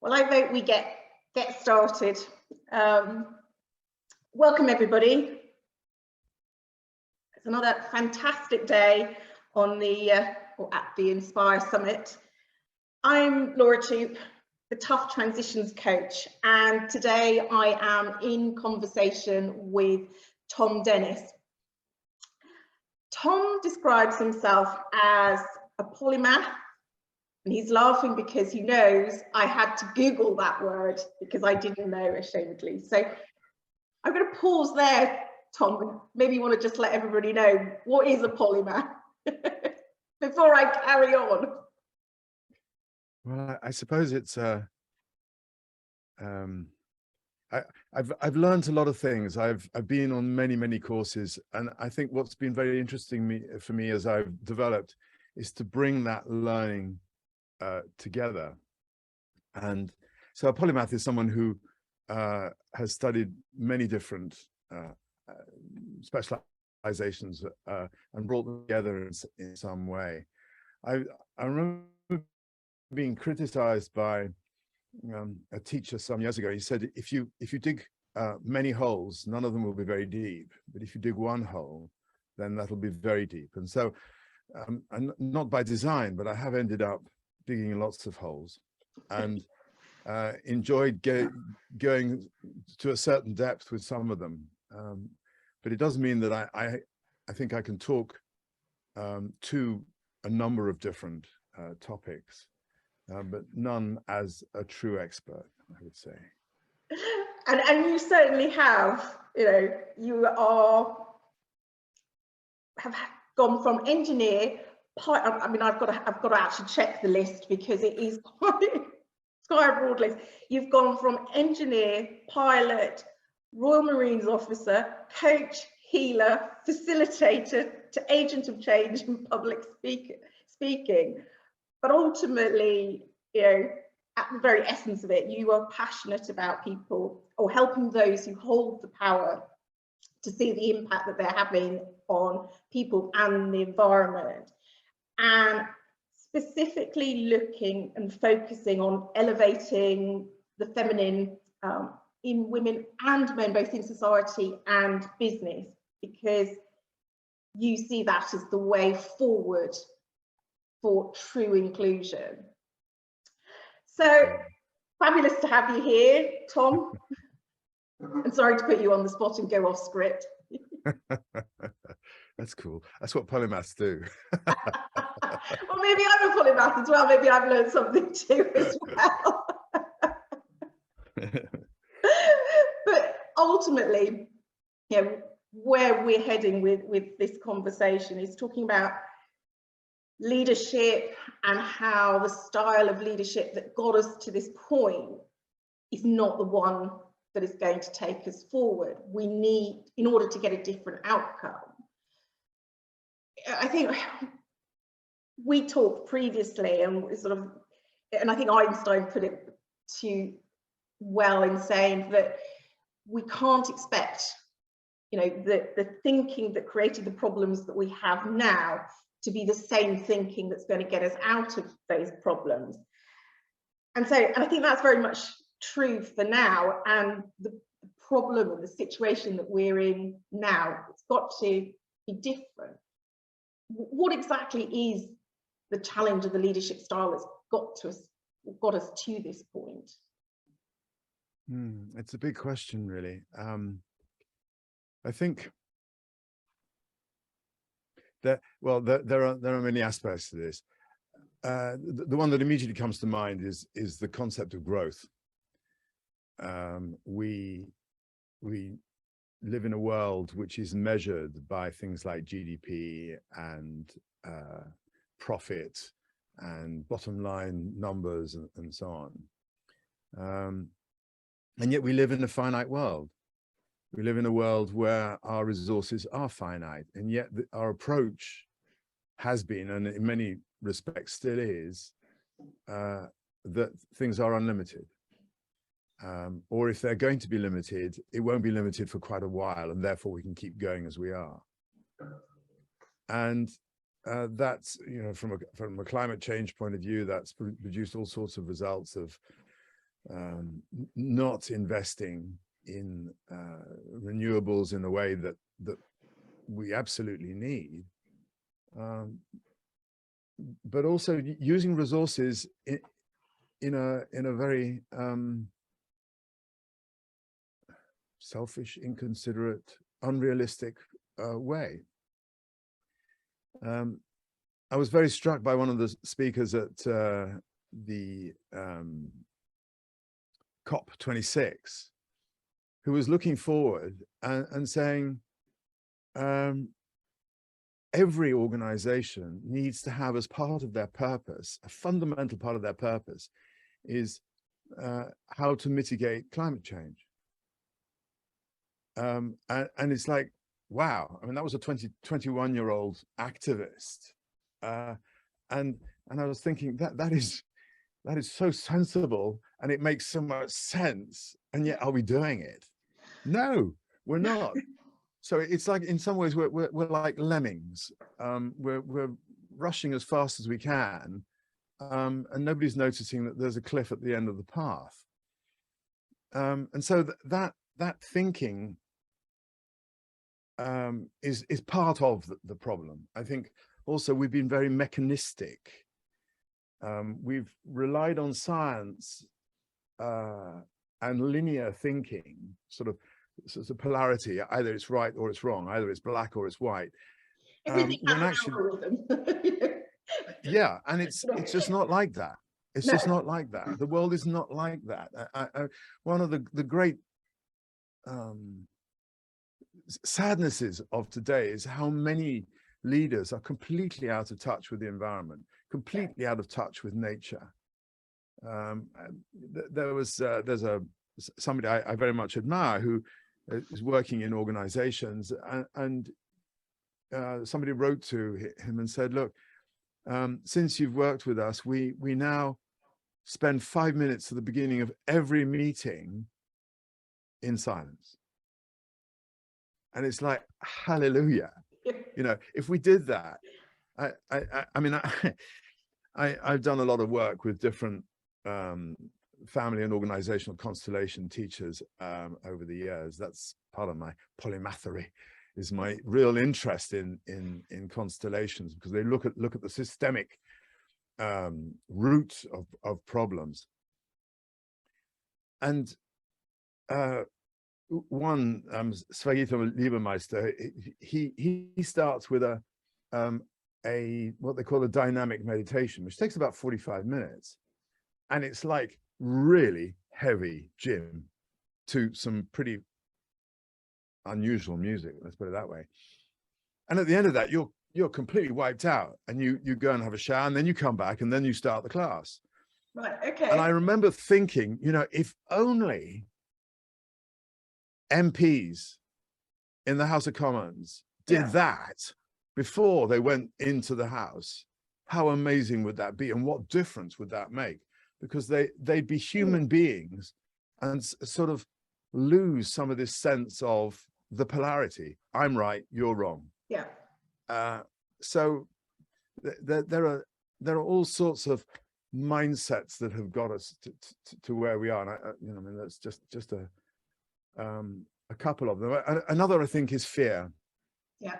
Well, I vote we get started. Welcome, everybody. It's another fantastic day on the or at the Inspire Summit. I'm Laura Toop, the Tough Transitions Coach, and today I am in conversation with Thom Dennis. Thom describes himself as a polymath, and he's laughing because he knows I had to Google that word because I didn't know, ashamedly. So I'm going to pause there, Thom. Maybe you want to just let everybody know what is a polymath before I carry on. Well, I suppose it's I've learned a lot of things. I've been on many courses, and I think what's been very interesting for me as I've developed is to bring that learning together. And so a polymath is someone who has studied many different specializations and brought them together in some way. I remember being criticized by a teacher some years ago. He said, if you dig many holes, none of them will be very deep, but if you dig one hole, then that'll be very deep. And so and not by design, but I have ended up digging lots of holes and enjoyed going to a certain depth with some of them, but it does mean that I think I can talk to a number of different topics, but none as a true expert, I would say. And you certainly have. You know, you have gone from engineer. I mean, I've got to actually check the list because it is quite a broad list. You've gone from engineer, pilot, Royal Marines officer, coach, healer, facilitator, to agent of change and public speaking. But ultimately, you know, at the very essence of it, you are passionate about people or helping those who hold the power to see the impact that they're having on people and the environment. And specifically looking and focusing on elevating the feminine in women and men, both in society and business, because you see that as the way forward for true inclusion. So fabulous to have you here, Thom. I'm sorry to put you on the spot and go off script. That's cool. That's what polymaths do. Well, maybe I'm a polymath as well. Maybe I've learned something too as well. But ultimately, you know, where we're heading with this conversation is talking about leadership and how the style of leadership that got us to this point is not the one that is going to take us forward. We need, in order to get a different outcome. I think we talked previously and I think Einstein put it too well in saying that we can't expect, you know, the thinking that created the problems that we have now to be the same thinking that's going to get us out of those problems. And I think that's very much true for now, and the problem and the situation that we're in now, it's got to be different. What exactly is the challenge of the leadership style that's got us to this point? It's a big question, really. I think that, well, there are many aspects to this. The one that immediately comes to mind is the concept of growth. We live in a world which is measured by things like GDP and profit and bottom line numbers and so on. And yet we live in a finite world. We live in a world where our resources are finite, and yet our approach has been, and in many respects still is, that things are unlimited. Or if they're going to be limited, it won't be limited for quite a while, and therefore we can keep going as we are. And that's, you know, from a climate change point of view, that's produced all sorts of results of not investing in renewables in the way that we absolutely need, but also using resources in a very selfish, inconsiderate, unrealistic way. I was very struck by one of the speakers at the COP26, who was looking forward and saying, every organization needs to have as part of their purpose, a fundamental part of their purpose, is how to mitigate climate change. And it's like, wow, I mean, that was a 21-year-old activist. And I was thinking that is so sensible, and it makes so much sense. And yet, are we doing it? No, we're not. So it's like, in some ways, we're like lemmings. We're rushing as fast as we can, and nobody's noticing that there's a cliff at the end of the path. And so that thinking is part of the problem. I think also we've been very mechanistic. We've relied on science and linear thinking, sort of polarity, either it's right or it's wrong, either it's black or it's white. When actually, yeah, and it's just not like that. It's just not like that. The world is not like that. One of the great sadnesses of today is how many leaders are completely out of touch with the environment, completely out of touch with nature. There's somebody I very much admire who is working in organizations, and somebody wrote to him and said, look, since you've worked with us, we now spend 5 minutes at the beginning of every meeting in silence. And it's like, hallelujah. You know, if we did that, I mean, I've done a lot of work with different family and organizational constellation teachers over the years. That's part of my polymathery, is my real interest in constellations, because they look at the systemic root of problems. And one Svagita Liebermeister, he starts with a what they call a dynamic meditation, which takes about 45 minutes, and it's like really heavy gym to some pretty unusual music, let's put it that way. And at the end of that, you're completely wiped out, and you go and have a shower, and then you come back, and then you start the class. Right. Okay. And I remember thinking, you know, if only MPs in the House of Commons did that before they went into the House, how amazing would that be, and what difference would that make? Because they'd be human beings and sort of lose some of this sense of the polarity. I'm right, you're wrong. Yeah. So there are all sorts of mindsets that have got us to where we are. And you know, I mean, that's just a couple of them. Another, I think, is fear. Yeah.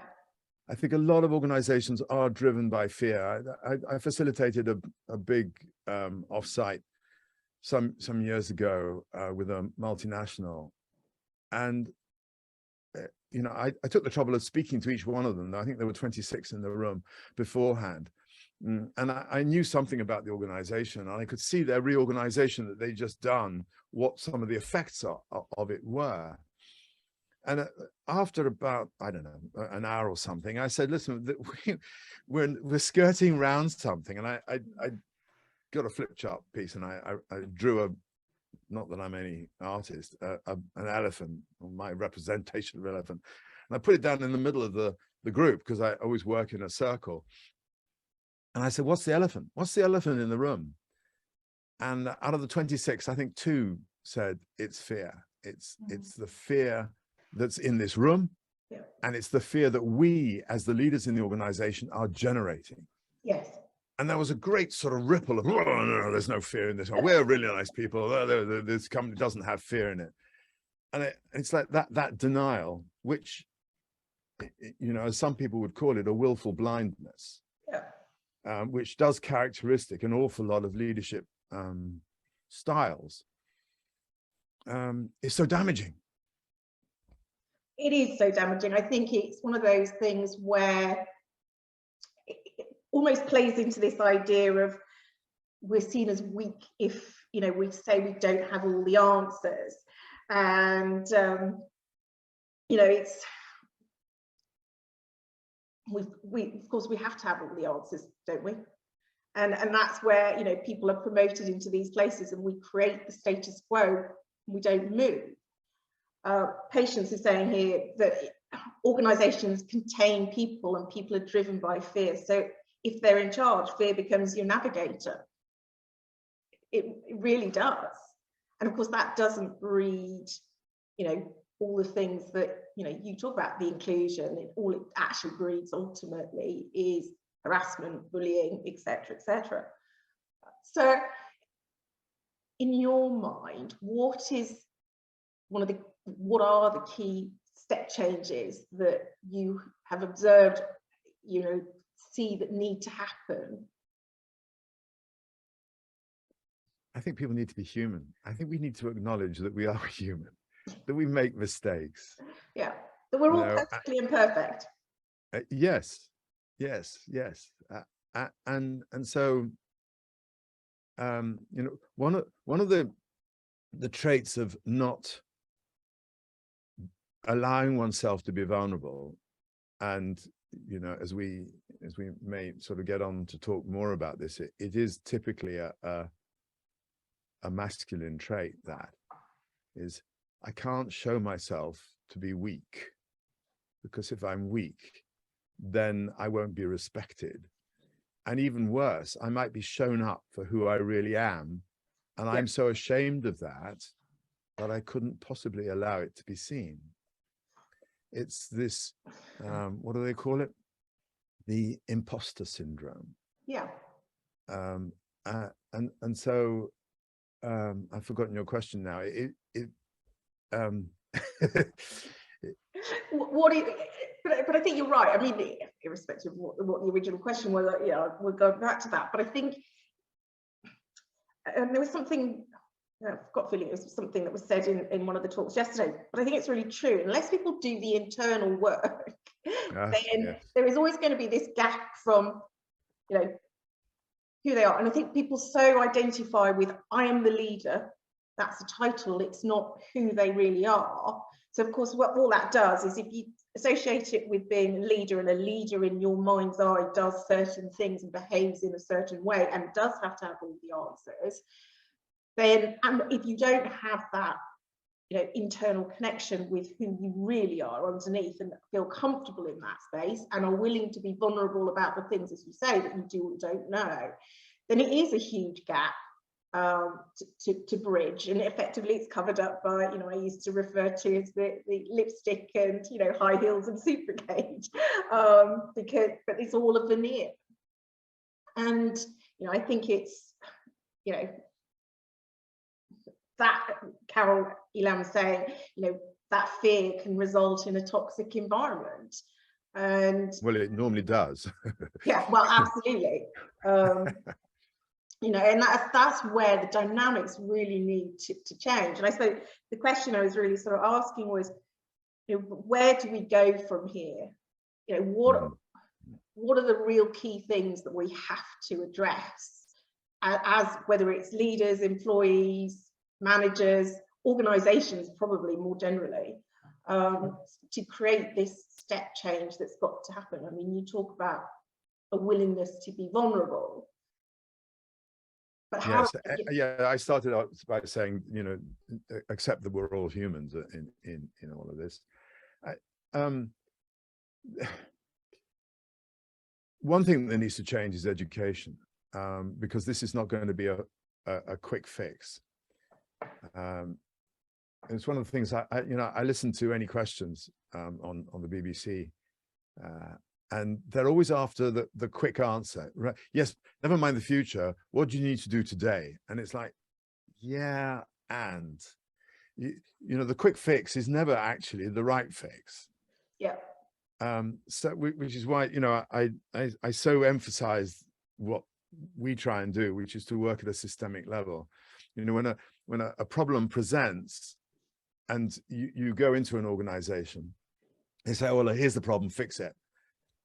I think a lot of organizations are driven by fear. I facilitated a big offsite some years ago with a multinational, and you know, I took the trouble of speaking to each one of them. I think there were 26 in the room beforehand, and I knew something about the organization, and I could see their reorganization that they'd just done, what some of the effects of it were. And after about, I don't know, an hour or something, I said, listen, we're skirting around something. And I got a flip chart piece, and I drew not that I'm any artist, an elephant, or my representation of an elephant. And I put it down in the middle of the group, because I always work in a circle. And I said, what's the elephant? What's the elephant in the room? And out of the 26, I think 2 said it's fear. It's the fear that's in this room, and it's the fear that we, as the leaders in the organization, are generating. Yes. And there was a great sort of ripple of, oh, no, there's no fear in this one. We're really nice people. This company doesn't have fear in it. And it's like that denial, which, you know, as some people would call it, a willful blindness, which does characteristic an awful lot of leadership styles, is so damaging. It is so damaging. I think it's one of those things where it almost plays into this idea of we're seen as weak if, you know, we say we don't have all the answers. And, you know, it's, we of course we have to have all the answers, don't we? And that's where, you know, people are promoted into these places and we create the status quo, we don't move. Patience is saying here that organizations contain people and people are driven by fear. So if they're in charge, fear becomes your navigator. It really does. And of course, that doesn't breed, you know, all the things that, you know, you talk about, the inclusion, all it actually breeds ultimately is harassment, bullying, etc., etc. So in your mind, what are the key step changes that you have observed, you know, see that need to happen? I think people need to be human. I think we need to acknowledge that we are human, that we make mistakes. Yeah, that we're all perfectly imperfect. Yes, yes, yes. And so, you know, one of the traits of not allowing oneself to be vulnerable, and, you know, as we may sort of get on to talk more about this, it is typically a masculine trait, that is, I can't show myself to be weak, because if I'm weak, then I won't be respected. And even worse, I might be shown up for who I really am. And I'm so ashamed of that I couldn't possibly allow it to be seen. It's this, what do they call it? The imposter syndrome. Yeah. And so, I've forgotten your question now. But I think you're right. I mean, irrespective of what the original question was, yeah, we'll go back to that. But I think there was something, I've got a feeling it was something that was said in one of the talks yesterday, but I think it's really true. Unless people do the internal work, then there is always going to be this gap from, you know, who they are. And I think people so identify with, I am the leader, that's the title, it's not who they really are. So of course, what all that does is, if you associate it with being a leader, and a leader in your mind's eye does certain things and behaves in a certain way and does have to have all the answers, then, and if you don't have that, you know, internal connection with who you really are underneath, and feel comfortable in that space and are willing to be vulnerable about the things, as you say, that you do or don't know, then it is a huge gap to bridge. And effectively it's covered up by, you know, I used to refer to as the lipstick and, you know, high heels and Supergate, but it's all a veneer. And, you know, I think it's, you know, that Carole Elam saying, you know, that fear can result in a toxic environment. And well, it normally does. Yeah, well, absolutely. You know, and that's where the dynamics really need to change. And I suppose the question I was really sort of asking was, you know, where do we go from here? You know, what are the real key things that we have to address as whether it's leaders, employees, managers, organizations, probably more generally, to create this step change that's got to happen. I mean, you talk about a willingness to be vulnerable. But how, yeah, I started out by saying, you know, accept that we're all humans in all of this. One thing that needs to change is education, because this is not going to be a quick fix. It's one of the things you know, I listen to Any Questions on the BBC, they're always after the quick answer, right? Yes, never mind the future. What do you need to do today? And it's like, yeah, and you know, the quick fix is never actually the right fix. Yeah. So which is why, you know, I so emphasize what we try and do, which is to work at a systemic level. You know, when a problem presents and you go into an organization, they say, oh, well, here's the problem, fix it.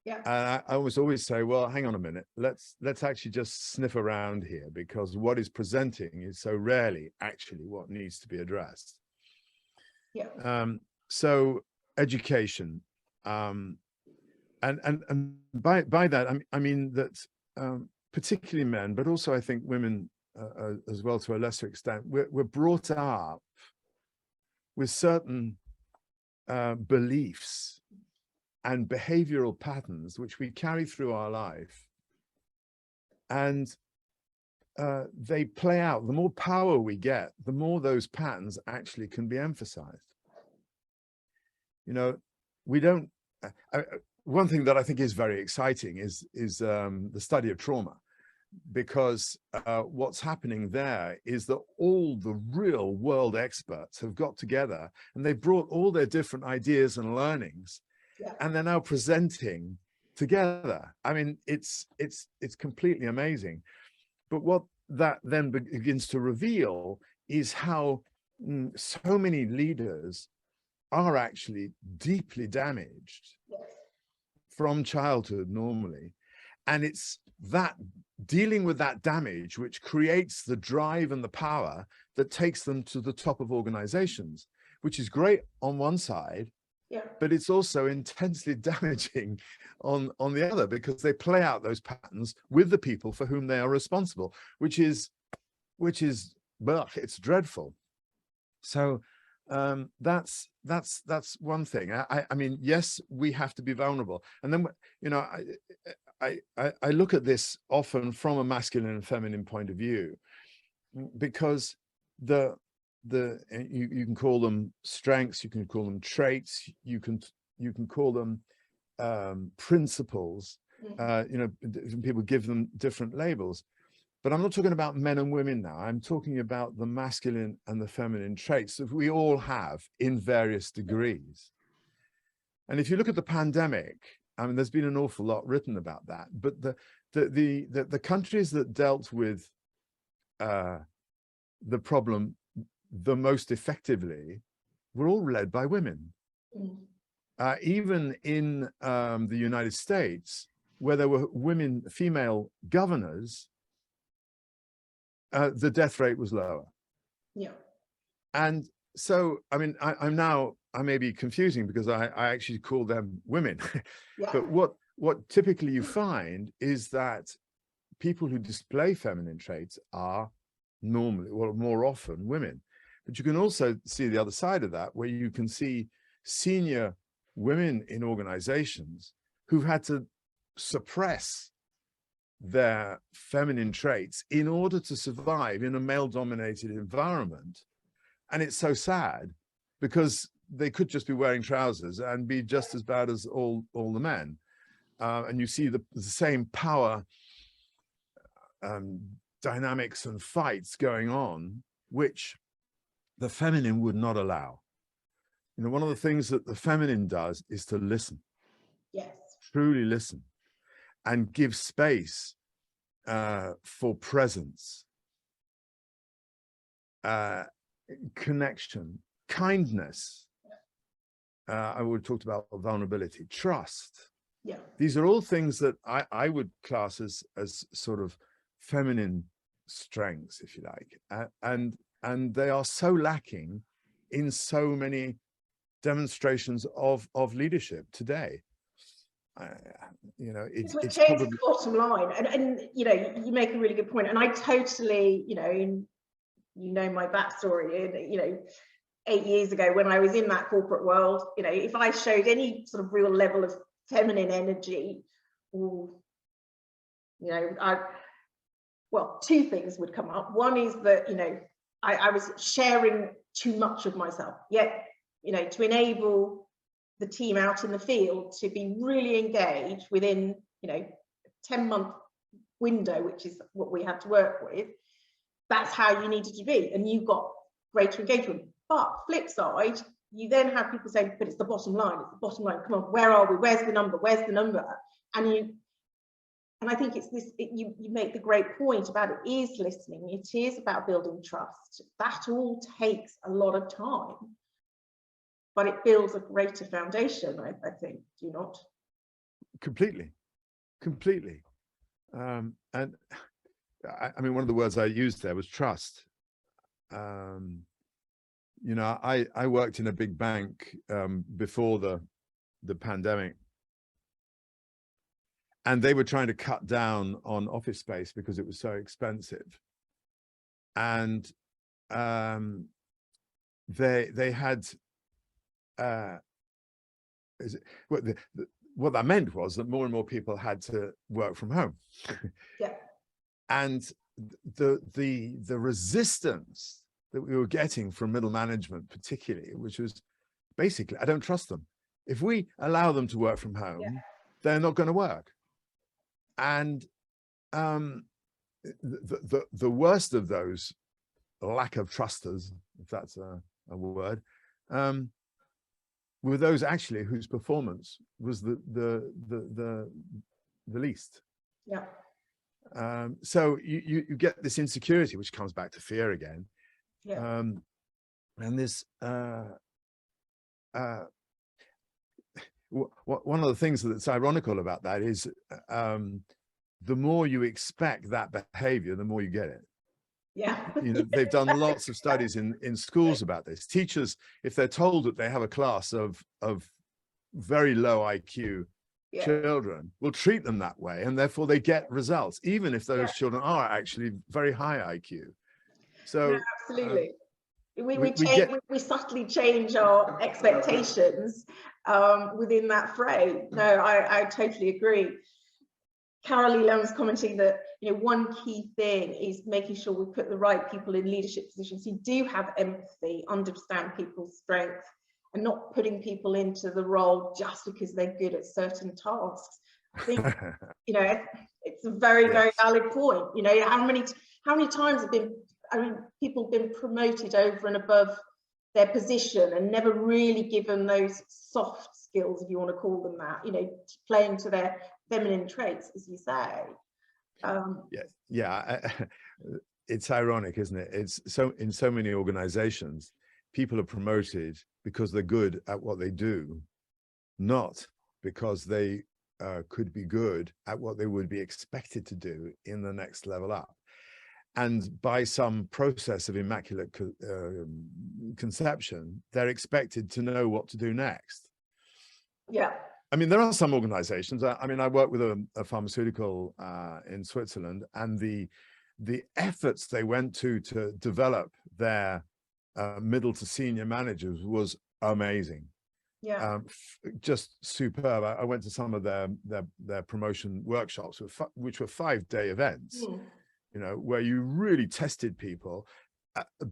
Yeah. And I always say, well, hang on a minute, let's actually just sniff around here, because what is presenting is so rarely actually what needs to be addressed. Yeah. So education, and by that I mean that particularly men, but also I think women as well to a lesser extent, we're brought up with certain beliefs and behavioral patterns which we carry through our life, and they play out. The more power we get, the more those patterns actually can be emphasized. You know, we don't. One thing that I think is very exciting is the study of trauma, because what's happening there is that all the real world experts have got together and they've brought all their different ideas and learnings, Yeah. and they're now presenting together. I mean, it's completely amazing. But what that then begins to reveal is how so many leaders are actually deeply damaged from childhood normally. And it's that dealing with that damage which creates the drive and the power that takes them to the top of organizations, which is great on one side, Yeah. but it's also intensely damaging on the other, because they play out those patterns with the people for whom they are responsible, which is well, it's dreadful. So that's one thing. I mean, yes, we have to be vulnerable, and then, you know, I look at this often from a masculine and feminine point of view, because you can call them strengths, you can call them traits, you can call them principles. You know, people give them different labels, but I'm not talking about men and women now. I'm talking about the masculine and the feminine traits that we all have in various degrees. And if you look at the pandemic, I mean, there's been an awful lot written about that, but the countries that dealt with the problem the most effectively were all led by women. Even in the United States, where there were female governors, the death rate was lower. Yeah. And so, I mean, I may be confusing because I actually call them women. Yeah. But what typically you find is that people who display feminine traits are normally, well, more often women. But you can also see the other side of that, where you can see senior women in organizations who've had to suppress their feminine traits in order to survive in a male-dominated environment. And it's so sad, because they could just be wearing trousers and be just as bad as all the men. And you see the same power dynamics and fights going on, which the feminine would not allow. You know, one of the things that the feminine does is to listen. Yes. Truly listen, and give space for presence, connection, kindness. I would have talked about vulnerability, trust. Yeah. These are all things that I would class as sort of feminine strengths, if you like, and they are so lacking in so many demonstrations of leadership today. You know, it's probably the bottom line, and you know, you make a really good point, and I totally, you know my backstory, and you know, 8 years ago when I was in that corporate world, you know, if I showed any sort of real level of feminine energy, or you know, well, two things would come up. One is that, you know, I was sharing too much of myself, yet, you know, to enable the team out in the field to be really engaged within, you know, 10-month window, which is what we had to work with. That's how you needed to be, and you got greater engagement. But flip side, you then have people saying, but it's the bottom line, it's the bottom line, come on, where are we, where's the number, and I think it's this, you make the great point about it is listening, it is about building trust. That all takes a lot of time, but it builds a greater foundation, I think, do you not? Completely. And I mean, one of the words I used there was trust. You know, I worked in a big bank before the pandemic, and they were trying to cut down on office space because it was so expensive. And they had what that meant was that more and more people had to work from home. Yeah. And the resistance that we were getting from middle management, particularly, which was basically, I don't trust them. If we allow them to work from home, yeah, they're not going to work. And the worst of those lack of trusters, if that's a word, were those actually whose performance was the least. Yeah. So you get this insecurity, which comes back to fear again. Yeah. And this one of the things that's ironical about that is the more you expect that behavior, the more you get it. Yeah. You know, they've done lots of studies in schools about this. Teachers, if they're told that they have a class of very low IQ children, will treat them that way, and therefore they get results, even if those children are actually very high IQ. So no, absolutely. We subtly change our expectations within that frame. No, I totally agree. Carole was commenting that, you know, one key thing is making sure we put the right people in leadership positions who do have empathy, understand people's strengths, and not putting people into the role just because they're good at certain tasks. I think, you know, it's a very, very valid point. You know, how many times have been, I mean, people have been promoted over and above their position and never really given those soft skills, if you want to call them that, you know, playing to their feminine traits, as you say. It's ironic, isn't it? It's so in so many organizations, people are promoted because they're good at what they do, not because they could be good at what they would be expected to do in the next level up. And by some process of immaculate conception, they're expected to know what to do next. Yeah. I mean, there are some organizations, I mean, I work with a pharmaceutical in Switzerland, and the efforts they went to develop their middle to senior managers was amazing. Yeah. Just superb. I went to some of their promotion workshops, which were 5-day events. You know, where you really tested people,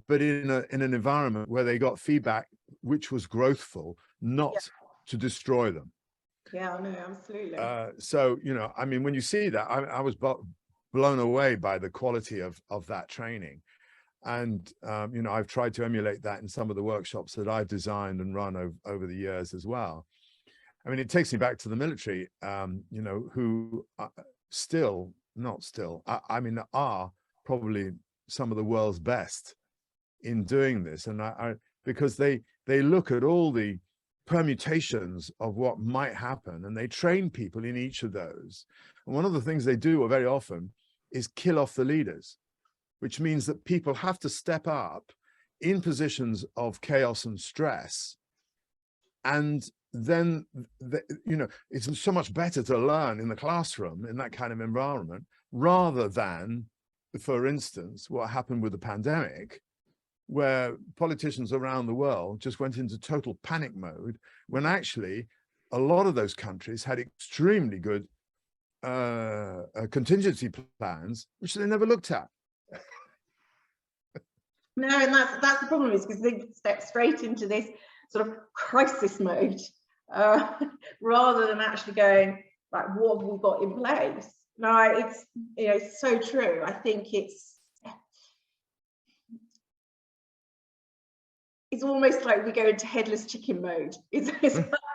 but in an environment where they got feedback which was growthful, not to destroy them. Yeah, no, absolutely. So, you know, I mean, when you see that, I was blown away by the quality of that training. And, you know, I've tried to emulate that in some of the workshops that I've designed and run over the years as well. I mean, it takes me back to the military, you know, who I mean, are probably some of the world's best in doing this. And because they look at all the permutations of what might happen, and they train people in each of those. And one of the things they do very often is kill off the leaders, which means that people have to step up in positions of chaos and stress. And then, you know, it's so much better to learn in the classroom in that kind of environment, rather than, for instance, what happened with the pandemic, where politicians around the world just went into total panic mode, when actually a lot of those countries had extremely good contingency plans, which they never looked at. No, and that's the problem, is because they step straight into this sort of crisis mode, rather than actually going, like, what have we got in place? No, it's, you know, it's so true. I think it's almost like we go into headless chicken mode. It's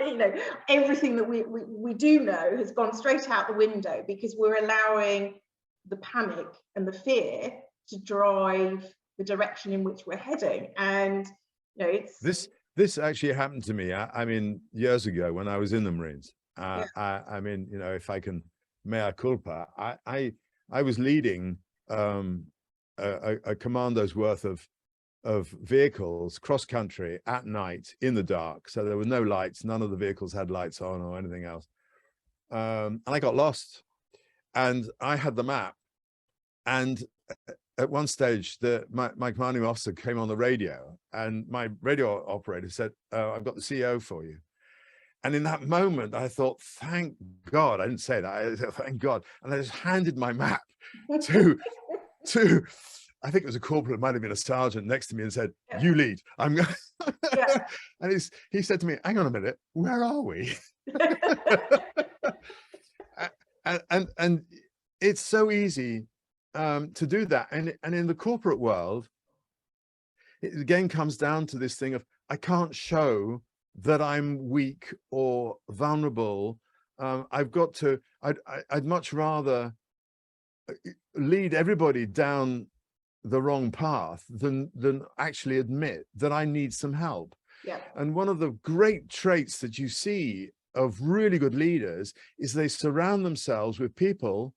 you know, everything that we do know has gone straight out the window because we're allowing the panic and the fear to drive the direction in which we're heading. And you know, it's this actually happened to me. I mean, years ago when I was in the Marines. Yeah. I mean, you know, if I can mea culpa, I was leading a commando's worth of vehicles cross country at night in the dark. So there were no lights. None of the vehicles had lights on or anything else. And I got lost, and I had the map. And at one stage, my commanding officer came on the radio, and my radio operator said, "I've got the CEO for you." And in that moment, I thought, thank God. I didn't say that. I said, thank God. And I just handed my map to I think it was a corporal, it might have been a sergeant next to me, and said, Yeah. "You lead. I'm going." Yeah. And he said to me, "Hang on a minute, where are we?" and it's so easy to do that. And in the corporate world, it again comes down to this thing of, I can't show that I'm weak or vulnerable. I've got to, I'd much rather lead everybody down the wrong path than actually admit that I need some help. Yeah. And one of the great traits that you see of really good leaders is they surround themselves with people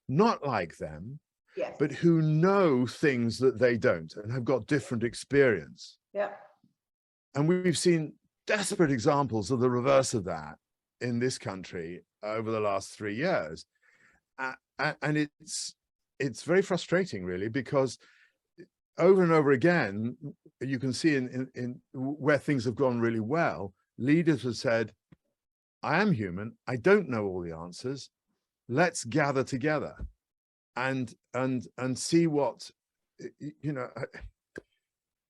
not like them, Yes. but who know things that they don't and have got different experience. Yeah. And we've seen desperate examples of the reverse of that in this country over the last 3 years. And it's very frustrating, really, because over and over again, you can see in where things have gone really well, leaders have said, I am human, I don't know all the answers, let's gather together and see what, you know.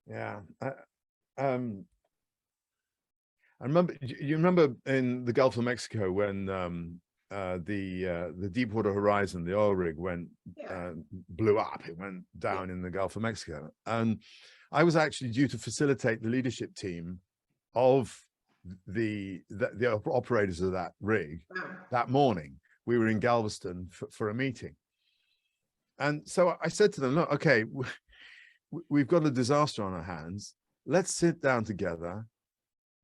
Yeah. I remember, you remember in the Gulf of Mexico when the Deepwater Horizon, the oil rig, blew up. It went down in the Gulf of Mexico, and I was actually due to facilitate the leadership team of the operators of that rig. That morning. We were in Galveston for a meeting, and so I said to them, "Look, okay, we've got a disaster on our hands. Let's sit down together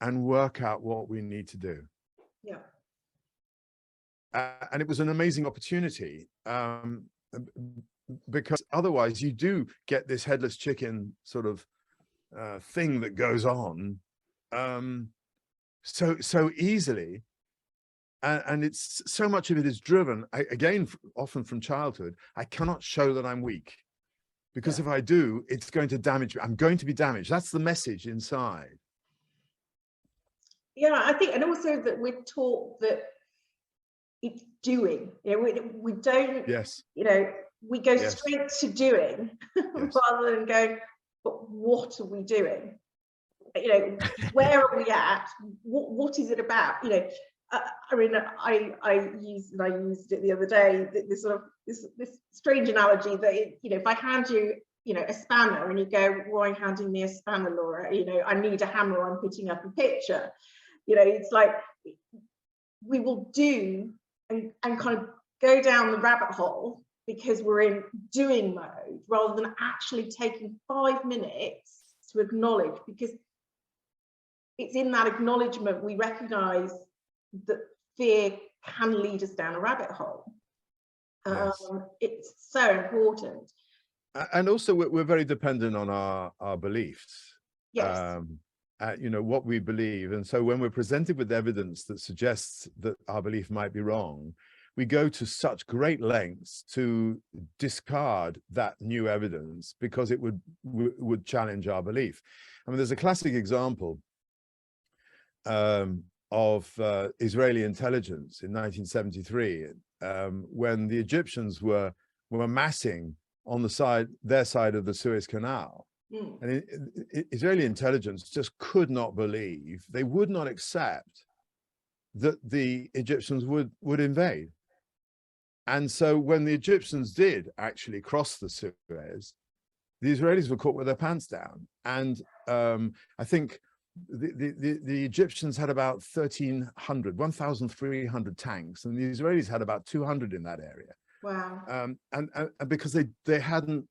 and work out what we need to do." Yeah. And it was an amazing opportunity, because otherwise you do get this headless chicken sort of thing that goes on so easily, and it's so much of it is driven again often from childhood. I cannot show that I'm weak, because if I do, it's going to damage me. I'm going to be damaged. That's the message inside. Yeah, I think, and also that we're taught that it's doing. You know, we don't. Yes. You know, we go straight to doing rather than going, but what are we doing? You know, where are we at? What is it about? You know, I mean, I used it the other day. This sort of this strange analogy that you know, if I hand you, you know, a spanner and you go, "Why are you handing me a spanner, Laura? You know, I need a hammer. I'm putting up a picture." You know, it's like we will do and kind of go down the rabbit hole because we're in doing mode rather than actually taking 5 minutes to acknowledge, because it's in that acknowledgement we recognize that fear can lead us down a rabbit hole. It's so important. And also we're very dependent on our beliefs. Yes. You know, what we believe. And so when we're presented with evidence that suggests that our belief might be wrong, we go to such great lengths to discard that new evidence because it would challenge our belief. I mean, there's a classic example of Israeli intelligence in 1973, when the Egyptians were massing on their side of the Suez Canal. And Israeli intelligence just could not believe, they would not accept that the Egyptians would invade. And so when the Egyptians did actually cross the Suez, the Israelis were caught with their pants down. And I think the Egyptians had about 1,300 tanks, and the Israelis had about 200 in that area. Wow. And because they hadn't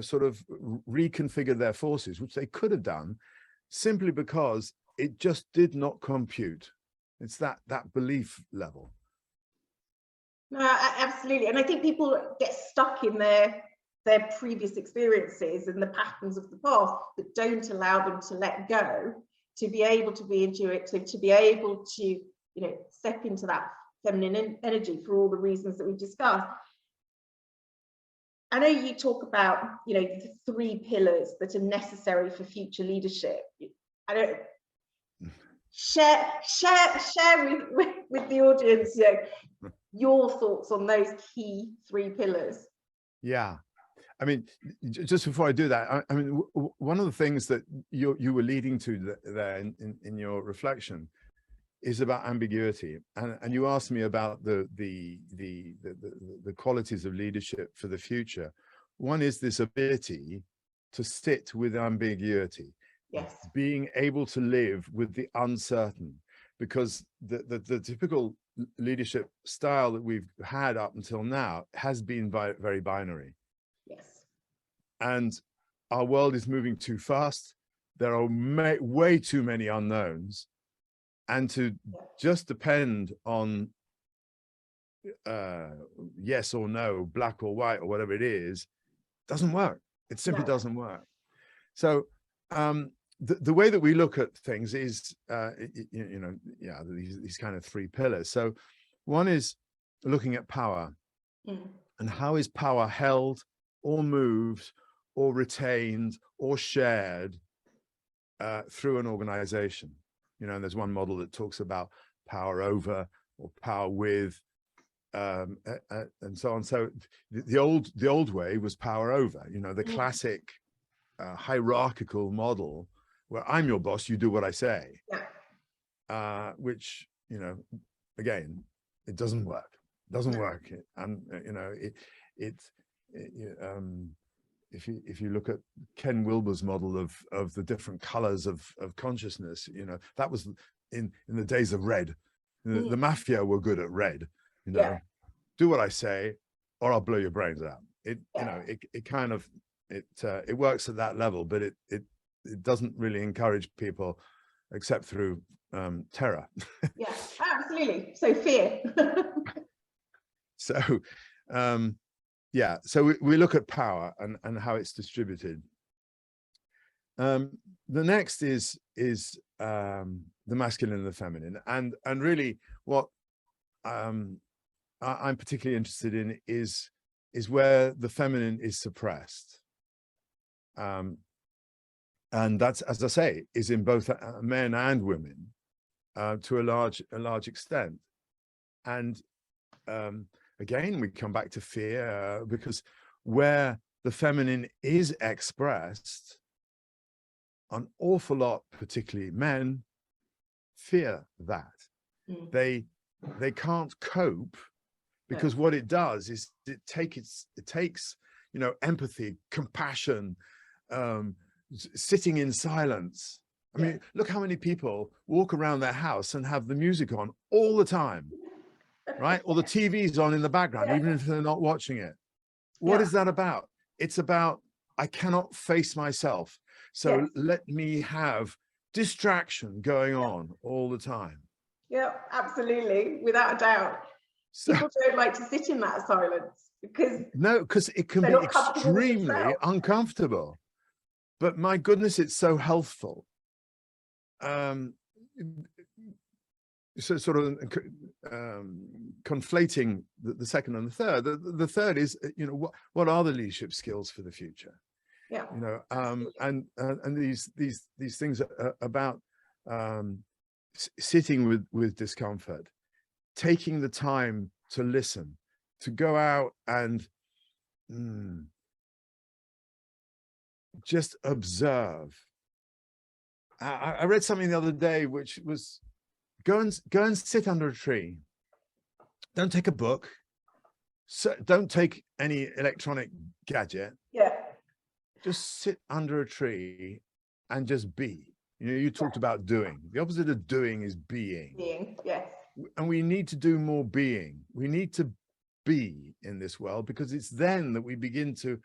sort of reconfigured their forces, which they could have done, simply because it just did not compute. It's that belief level. No, absolutely. And I think people get stuck in their previous experiences and the patterns of the past that don't allow them to let go, to be able to be intuitive, to be able to, you know, step into that feminine energy for all the reasons that we've discussed. I know you talk about, you know, the 3 pillars that are necessary for future leadership. I don't share with the audience, you know, your thoughts on those key 3 pillars. Yeah, I mean, just before I do that, I mean, one of the things that you were leading to there in your reflection is about ambiguity, and you asked me about the qualities of leadership for the future. One is this ability to sit with ambiguity. Yes. Being able to live with the uncertain, because the typical leadership style that we've had up until now has been very binary. Yes. And our world is moving too fast. There are way too many unknowns, and to just depend on yes or no, black or white or whatever it is, doesn't work. It simply doesn't work. So the way that we look at things is, you know, yeah, these kind of 3 pillars. So one is looking at power, and how is power held or moved or retained or shared through an organization. You know, and there's one model that talks about power over or power with, and so on. So the old way was power over, you know, the classic hierarchical model where I'm your boss, you do what I say, which, you know, again, it doesn't work. And you know, if you look at Ken Wilber's model of the different colors of consciousness, you know, that was in the days of red. The mafia were good at red, you know, do what I say or I'll blow your brains out. You know, it kind of, it works at that level, but it doesn't really encourage people except through terror. Yeah, absolutely. So fear. So yeah, so we look at power and how it's distributed. The next is the masculine and the feminine, and really what I'm particularly interested in is where the feminine is suppressed, and that's, as I say, is in both men and women to a large extent. And again, we come back to fear, because where the feminine is expressed, an awful lot, particularly men, fear that. They can't cope, because what it does is it takes, you know, empathy, compassion, sitting in silence. I mean, look how many people walk around their house and have the music on all the time, right? Or the TV's on in the background, even if they're not watching it. What is that about? It's about, I cannot face myself, so let me have distraction going on all the time. Yeah, absolutely, without a doubt. So, people don't like to sit in that silence because it can be extremely uncomfortable. But my goodness, it's so healthful. So sort of conflating the second and the third. The third is, you know, what are the leadership skills for the future? Yeah. You know, and these things are about sitting with discomfort, taking the time to listen, to go out and just observe. I read something the other day which was go and sit under a tree. Don't take a book. So don't take any electronic gadget. Yeah. Just sit under a tree and just be. You know, you talked about doing. The opposite of doing is being. Being, yes. And we need to do more being. We need to be in this world, because it's then that we begin to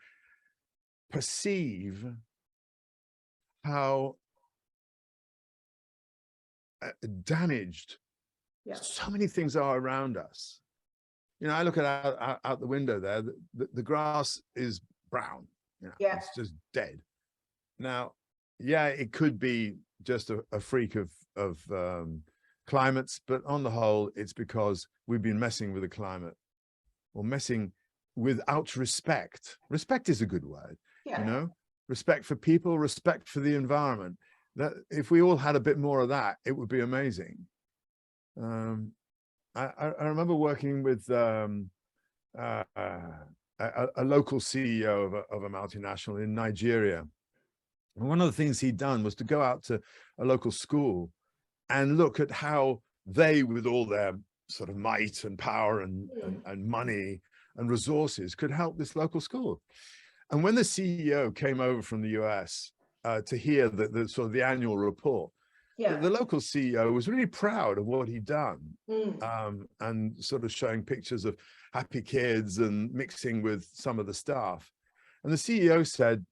perceive how damaged so many things are around us. You know, I look at out the window there, the grass is brown. You know, it's just dead. Now, yeah, it could be just a freak of climates, but on the whole, it's because we've been messing with the climate, or messing without respect. Respect is a good word, you know, respect for people, respect for the environment. That if we all had a bit more of that, it would be amazing. I remember working with a local CEO of a multinational in Nigeria. And one of the things he'd done was to go out to a local school and look at how they, with all their sort of might and power and money and resources, could help this local school. And when the CEO came over from the US to hear the sort of the annual report, the local CEO was really proud of what he'd done, and sort of showing pictures of happy kids and mixing with some of the staff. And the CEO said,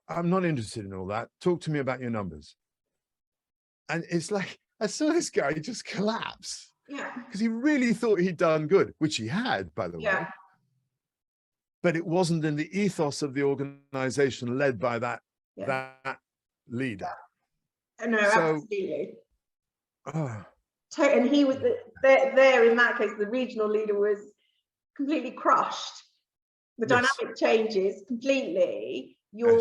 "I'm not interested in all that. Talk to me about your numbers." And it's like, I saw this guy just collapse, because he really thought he'd done good, which he had, by the way. But it wasn't in the ethos of the organization led by that leader. No, absolutely. And he was there in that case, the regional leader was completely crushed. The dynamic changes completely. Your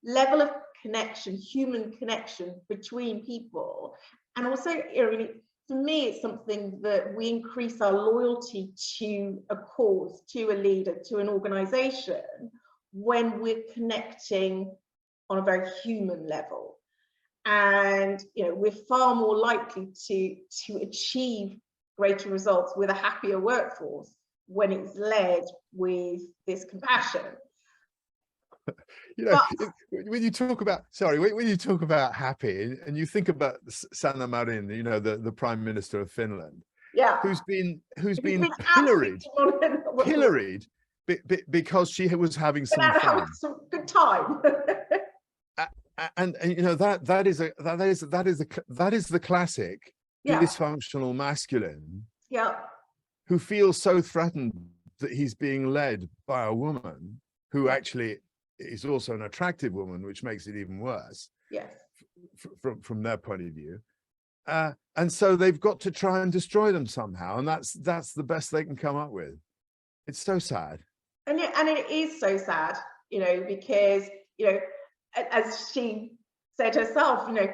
level of connection, human connection between people. And also, you know, for me, it's something that we increase our loyalty to a cause, to a leader, to an organization, when we're connecting on a very human level. And, you know, we're far more likely to achieve greater results with a happier workforce when it's led with this compassion. You know, when you talk about, when you talk about happy, and you think about Sanna Marin, you know, the Prime Minister of Finland, who's been pilloried because she was having some fun, some good time. and you know, that is the classic dysfunctional masculine who feels so threatened that he's being led by a woman who actually is also an attractive woman, which makes it even worse from their point of view. And so they've got to try and destroy them somehow, and that's the best they can come up with. It's so sad. And it is so sad, you know, because, you know, as she said herself, you know,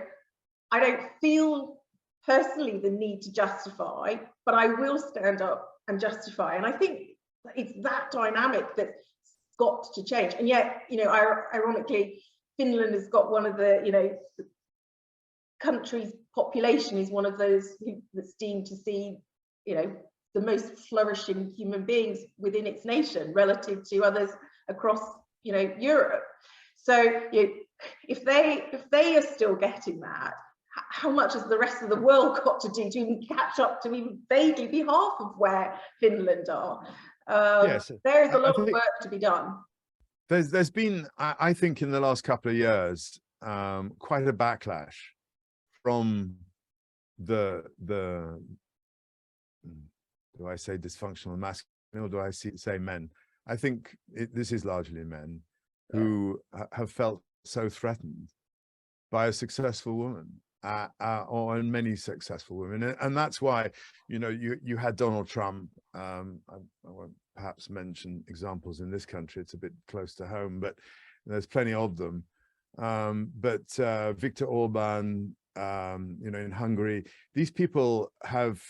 I don't feel personally the need to justify, but I will stand up and justify. And I think it's that dynamic that's got to change. And yet, you know, ironically, Finland has got one of the, you know, country's population is one of those that's deemed to see, you know, the most flourishing human beings within its nation relative to others across, you know, Europe. So, you know, if they are still getting that, how much has the rest of the world got to do to even catch up to even vaguely be half of where Finland are? There is a lot of work to be done. There's been, I think, in the last couple of years, quite a backlash from the do I say dysfunctional masculine, or do I say men? I think this is largely men who have felt so threatened by a successful woman, or many successful women. And that's why, you know, you had Donald Trump. I won't perhaps mention examples in this country, it's a bit close to home, but there's plenty of them. But Viktor Orban, you know, in Hungary, these people have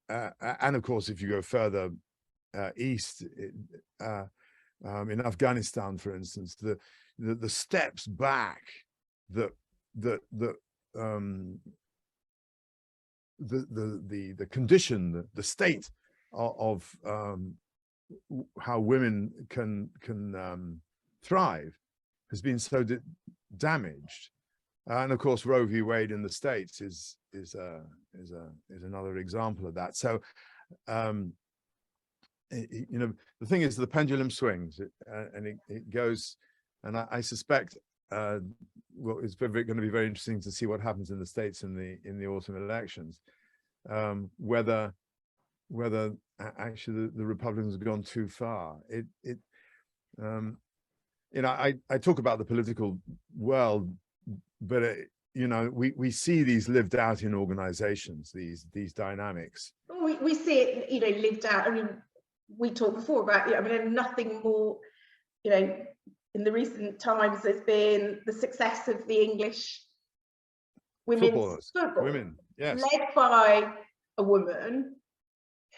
and of course, if you go further east, in Afghanistan, for instance, the steps back that the condition, the state of how women can thrive has been so damaged. And of course, Roe v. Wade in the States is another example of that. So, you know, the thing is, the pendulum swings, and it goes, and I suspect, well, it's going to be very interesting to see what happens in the States in the autumn elections, whether actually the Republicans have gone too far. You know, I talk about the political world, but you know, we see these lived out in organizations, these dynamics. We see it, you know, lived out. I mean, we talked before about, I mean, nothing more, you know, in the recent times there's been the success of the English women's football, yes, led by a woman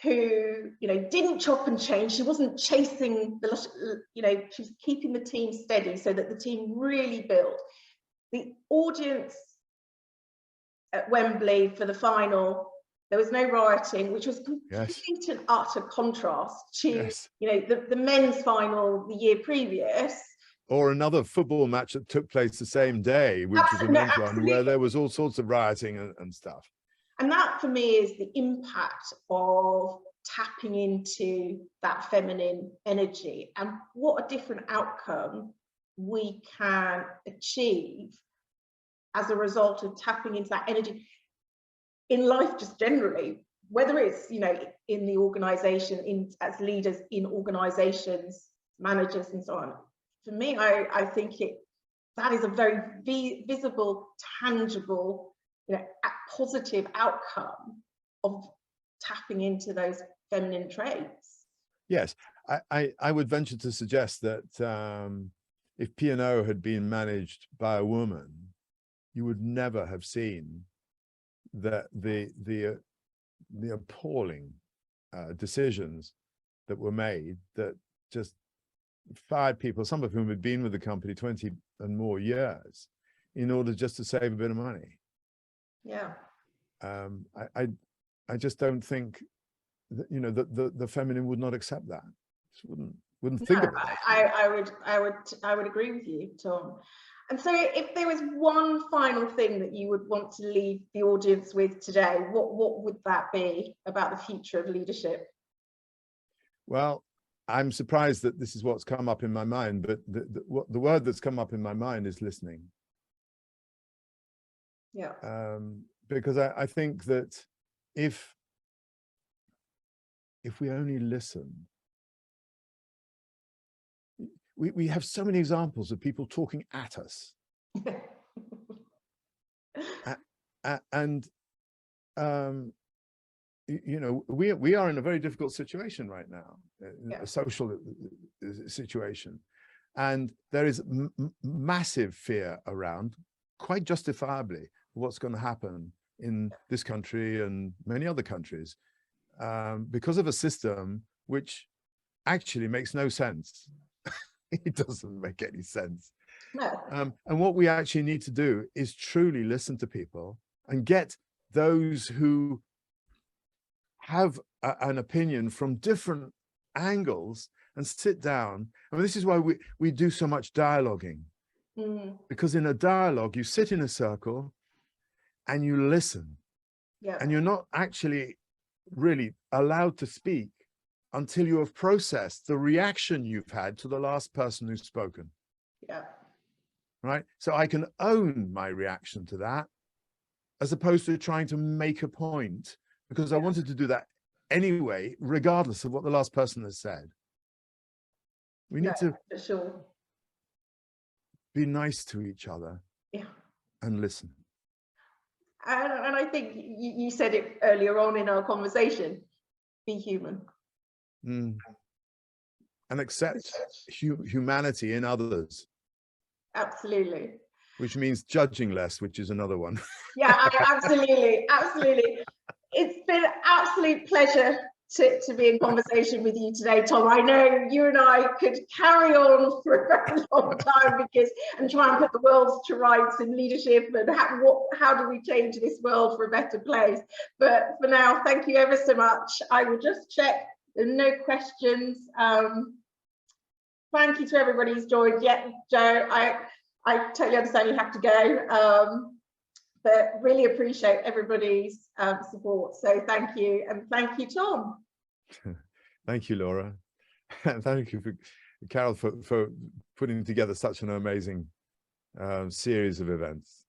who, you know, didn't chop and change. She wasn't chasing the, you know, she was keeping the team steady so that the team really built. The audience at Wembley for the final, there was no rioting, which was complete and utter contrast to, you know, the men's final the year previous. Or another football match that took place the same day, which was a men's one, where there was all sorts of rioting and stuff. And that for me is the impact of tapping into that feminine energy, and what a different outcome we can achieve as a result of tapping into that energy in life, just generally, whether it's, you know, in the organization, as leaders in organizations, managers and so on. For me, I think that is a very visible, tangible, you know, positive outcome of tapping into those feminine traits. Yes, I would venture to suggest that if P&O had been managed by a woman, you would never have seen that the appalling decisions that were made that just fired people, some of whom had been with the company 20 and more years, in order just to save a bit of money. Yeah. I just don't think that, you know, the feminine would not accept that. Just wouldn't think of it. I would agree with you, Tom. And so if there was one final thing that you would want to leave the audience with today, what would that be about the future of leadership? Well, I'm surprised that this is what's come up in my mind, but the word that's come up in my mind is listening. Yeah. Because I think that if we only listen, we have so many examples of people talking at us. And you know, we are in a very difficult situation right now, a social situation, and there is massive fear around, quite justifiably, what's going to happen in this country and many other countries, because of a system which actually makes no sense. It doesn't make any sense. No. And what we actually need to do is truly listen to people and get those who have an opinion from different angles and sit down. I mean, this is why we do so much dialoguing, because in a dialogue, you sit in a circle and you listen, and you're not actually really allowed to speak until you have processed the reaction you've had to the last person who's spoken. Yeah. Right. So I can own my reaction to that, as opposed to trying to make a point, because I wanted to do that anyway, regardless of what the last person has said. We need to be nice to each other and listen. And I think you said it earlier on in our conversation, be human. And accept humanity in others. Absolutely. Which means judging less, which is another one. Yeah, absolutely. Absolutely. It's been an absolute pleasure to be in conversation with you today, Tom. I know you and I could carry on for a very long time and try and put the world to rights in leadership and how do we change this world for a better place. But for now, thank you ever so much. I will just check there are no questions. Thank you to everybody who's joined. Yeah, Joe, I totally understand you have to go. But really appreciate everybody's support. So thank you. And thank you, Tom. Thank you, Laura. And thank you, Carole, for putting together such an amazing series of events.